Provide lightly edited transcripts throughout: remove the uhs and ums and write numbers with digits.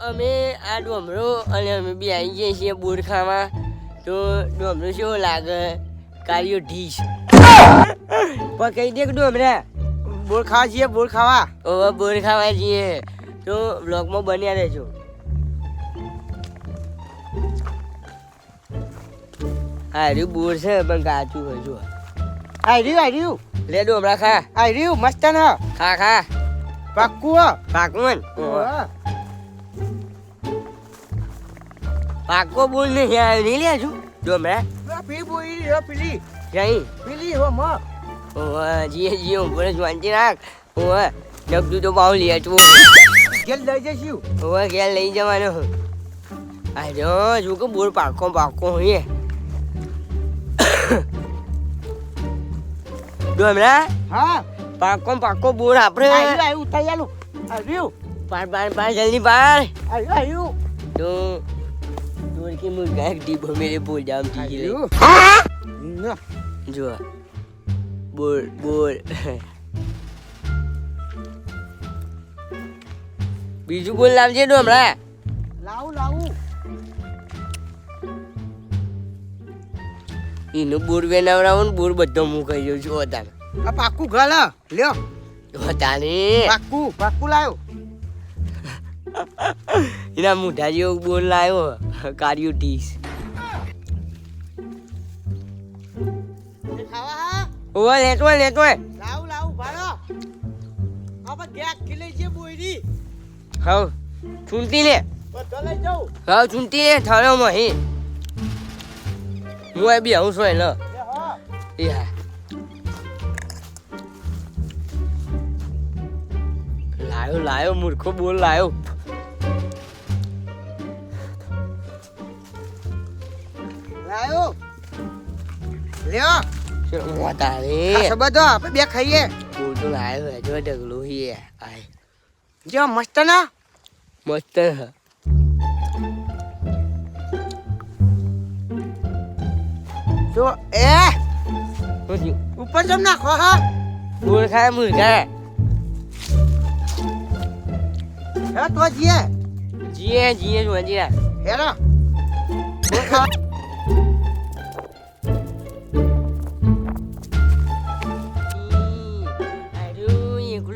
અમે આ ડોમરો અને અમે બી આવી જઈએ છીએ બોર ખાવા. તો ડોમરો કેવો લાગે? કાર્યો ઢીસ પણ કહી દે કે ડોમરા બોર ખાવા જઈએ, બોર ખાવા. ઓવા બોર ખાવા જઈએ. તો બ્લોગમાં બન્યા રહેજો. હાર્યું બોર છે પણ કાચું હોય જો. આર્યું લે ડોમરા ખા. આર્યું મસ્ત ને. ખા ખા. પાક્કું પાકું પાકો બોલ ને નહીં લે છું ડોમરા. પેલી બોલી પેલી જઈ પેલી હો મ ઓવા જીએ જીએ ઉપર જ વાંચી રાખ. ઓવા ડબડું તો પાઉં લે તું. ઘેર લઈ જઈશું. ઓવા ઘેર લઈ જવાનો. આજો જો કે બોર પાકો હોય ડોમરા. હા પાકો બોર આપણે આર્યું તૈયાર આર્યું પાર જલ્દી પાર. આર્યું તો દોર કે મુર્ગા એક ડીબો મેરે બોલ જામ ટીજી લે. જો બોર બીજું બોલ લાવજે ડોમરા. લાવું એનું બોર બનાવડાવો ને બોર બધો હું કહી જાઉં છું. તાને આ પાક્કું ગળ લ્યો. તાને પાક્કું લાવ્યો. એના મોઢા જેવો બોલ લાવ્યો. કાર્યો ટીસ. ખાવા ઓવા લેતો લાવું ભાડો. આપણે ગેસ ખીલે છે બોયરી. હાવ ચૂંટી લે. બધો લઈ જાઉં. હાવ ચૂંટી લે થાળામાં હે. હું બી આવું છું ને. એ હા લાયો મૂર્ખો બોલ લાયો. લાયો લ્યો. તારે બધો આપણે બે ખાઈએ. બોલ તો લાયો જો ઢગલો હી આય જો મસ્ત ના મસ્ત. જો ઉપર જમ નાખો હા. બોલ ખાય મુર્ગા. હે તો જીએ જીએ જોજી હેરો બોલ ખા.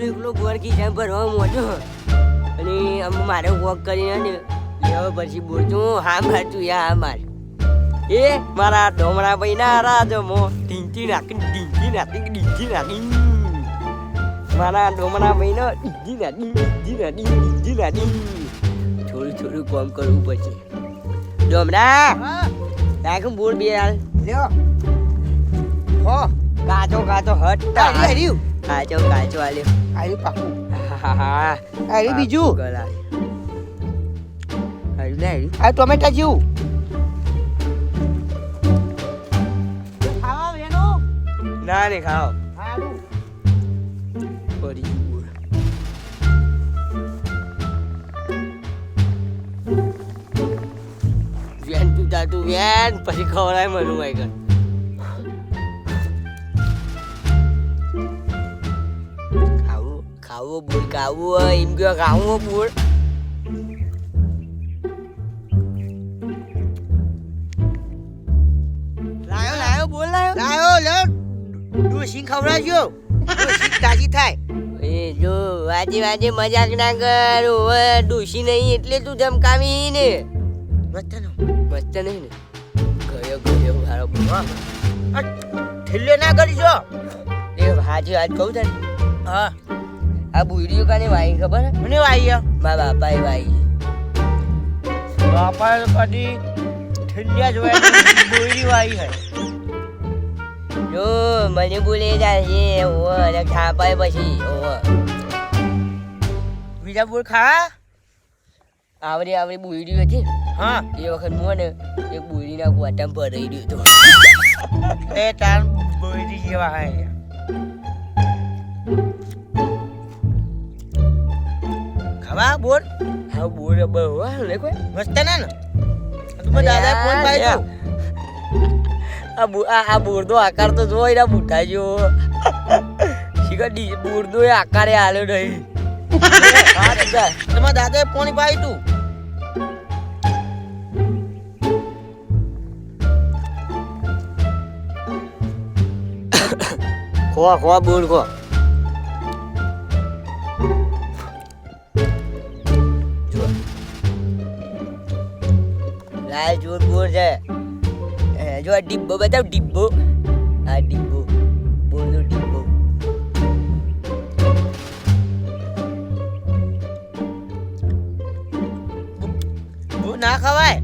એકલો બોર ખીચા ભરવા મોટો. અને મારે વોક કરીને ને લેવા પછી બોલતું હા માર તું હા માર. એ મારા ડોમરા ભાઈ ના રાજમો ઢીંચી નાખી. મારા ડોમરા ભાઈ નો ઢીંચી નાખી. થોડું કામ કરવું પછી. ડોમરા નાખું બોલ બે હાલ લ્યો હો. કાચો હટ આર્યું કાચો આલ્યો. આર્યું પાક્કું. હા આર્યું બીજું આર્યું આ ટોમેટા જેવું. ખાવા વેનો ના ને ખાઓ. હારું પડી બોલ. વેન પીતા તું વેન પછી ખવડાય મનું ભાઈ. ખાવો બોલ ખાવું એમ કયો ખાવું બોલ. લાયો બોલ લાયો લ્યો. ડોસી ખવડાવજો. ડોસી તાજી થાય. એ જો વાજે મજાક ના કર. ઓવે ડોસી નહીં એટલે તું ધમકાવી ને. મસ્ત નહીં ને. ગયો મારો બોલ. ઠેલે ના કરીજો. એ હાજી આજ કહું તને. હા આ બુડીઓ કાને વાઈ ખબર? મને વાઈ મારા બાપાએ વાઈ. બાપા કદી ઠેલિયા જોયા બોયરી વાઈ હે. જો મને બોલે જાય ઓ અને ખાપાય પછી ઓ બીજા બોલ ખા. આવડી બુડી હતી. હા એ વખત હું ને એક બુડીના ગોટામાં ભરાઈ ગયો હતો. એ તાર બોયરી જેવા હે. ખાવા બોલ. હા બોલ બહુ ને કોઈ મસ્ત ના ને તું દાદા ફોન પાઈ દો. આ બોરનો આકાર તો જો એના બુઠા જેવો. શીખર બોરનો આકારે હાલ્યો નહીં. તમારા દાદાએ પાણી પાઈ તું. ખો બોર ખો જો લાલ જોર બોર છે જો આ ડિબ્બો બતાવ ડિબ્બો આ ડિબ્બો બોરનો ડિબ્બો ના ખવાય.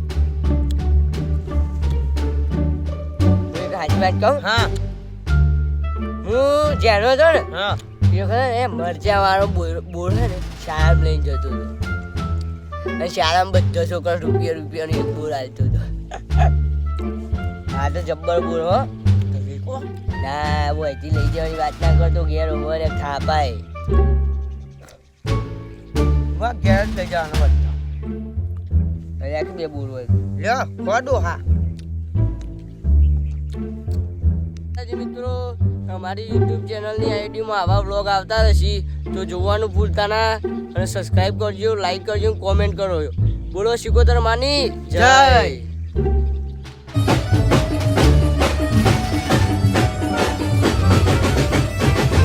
એક સાચી વાત કહું હા હું જ્યાંનો હતો ને હા એ વખતે એ મરચા વાળો બોર છે ને શાળામાં લઈને જતો હતો અને શાળામાં બધા છોકરા રૂપિયાનો એક બોર હાલતો હતો હા તો જબ્બર બોર હો ના હું અહીંથી લઈ જવાની વાત ના કરતો ઘેર ઓવર એક થાપાય ઘેર જ લઈ જવાનો બધો. અહીંયા કે બે બોર હોય લ્યો ખોડું. હા મિત્રો અમારી યુટ્યુબ ચેનલની આઈડીમાં આવા વ્લોગ આવતા રહેશે તો જોવાનું ભૂલતા ના અને સબસ્ક્રાઈબ કરજો લાઈક કરજો કોમેન્ટ કરો બોલો શિકોતર માની જય.